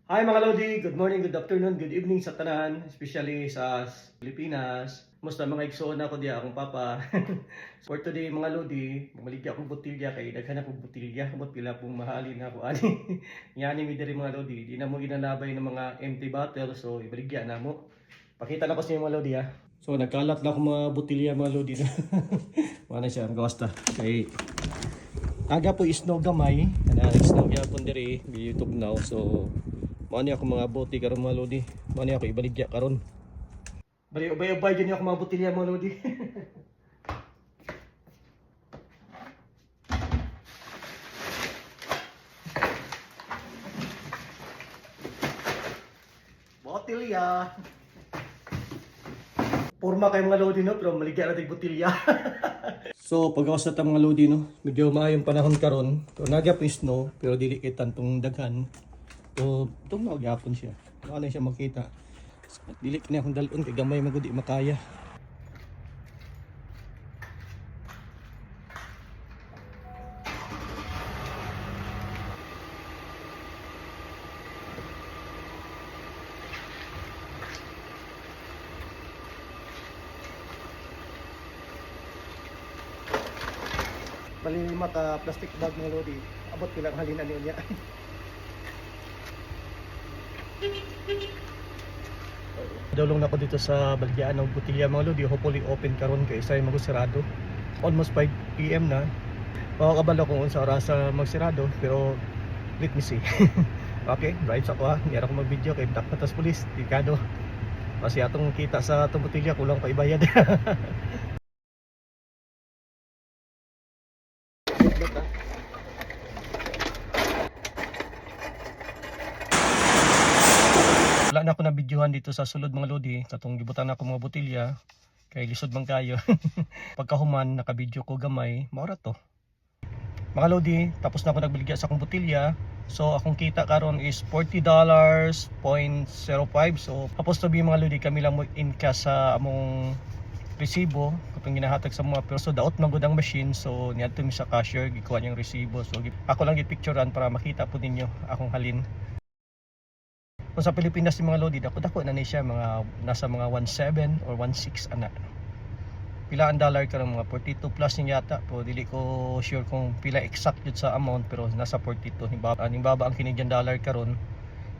Hi mga Lodi, good morning, good afternoon, good evening sa tanan, especially sa Pilipinas. Musta mga igsoon ako diya akong papa. For today mga Lodi, maligya akong botilya kay daghan akong botilya, kamot pila pong mahalin ako ani. Yani mi diri mga Lodi, di na mo ginalabay ng mga empty bottle, so ibaligya na mo. Pakita na ko sa inyo mga Lodi ha. So nagkalat na ako mga botilya mga Lodi. Mana siya, magkasta. Kay aga po isno gamay, ana isno gyapon diri YouTube now. So mani ako mga bote karon mga Lodi. Mani ako ibaligya karon. Bali ubay-ubay gyud ako mga botilya mga Lodi. Botilya. Porma kay mga Lodi no, pero maligya natin botilya. So pagkawas sa mga Lodi no, medyo maayong panahon karon. So nagya po snow pero dili kay tantong daghan. So itong nagyapon siya. Wala siya makita. Dili na akong dalon kay gamay magudi makaya. Bali maka plastic bag mga Lodi. Abot pila ang halinan niya. Dulong na ko dito sa baligyan ng botilya mga Lodi. Hopefully open karon kay isa yung magsirado. Almost 5 PM na. Makakabala kung unsa oras sa magsirado pero let me see. Okay, right sa ko ha. Hindi ako mag-video kay Dakpatas Police, Tikado. Kasi atong kita sa atong botilya kulang pa ibayad. Wala na ako na videohan dito sa sulod mga Lodi. Katong gibutan ako mga botilya kay lisod man kayo. Pagkahuman naka-video ko gamay, maura to. Mga Lodi, tapos na ako nagbiligya sa akong botilya. So akong kita karon is $40.05. So tapos to be mga Lodi, kami lang mo in cash sa among resibo kapag ginahatag sa mga pero so daot man gud ang machine, so niadto mi sa cashier gikuha niyang resibo. So ako lang gipicturean para makita po ninyo akong halin. Kung sa Pilipinas yung mga Lodi, dako na ni siya mga nasa mga 1.7 or 1.6 ana. Pila ang dollar karon mga 42 plus niya yata. Pero dili ko sure kung pila exact yun sa amount, pero nasa 42 ning baba ang Canadian dollar karon.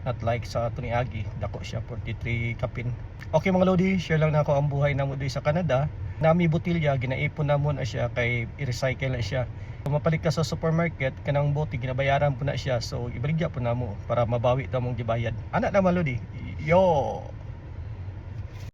Not like sa ato ni Agi, dako siya 43 kapin. Okay mga Lodi, share lang na ako ang buhay namo diri sa Canada. Nami botilya ginaipon namon siya kay i-recycle na siya. Kung mapalit ka sa supermarket kanang bote ginabayaran po na siya, so ibaligya po namo para mabawi ta mong gibayad. Ana na mga Lodi. Yo.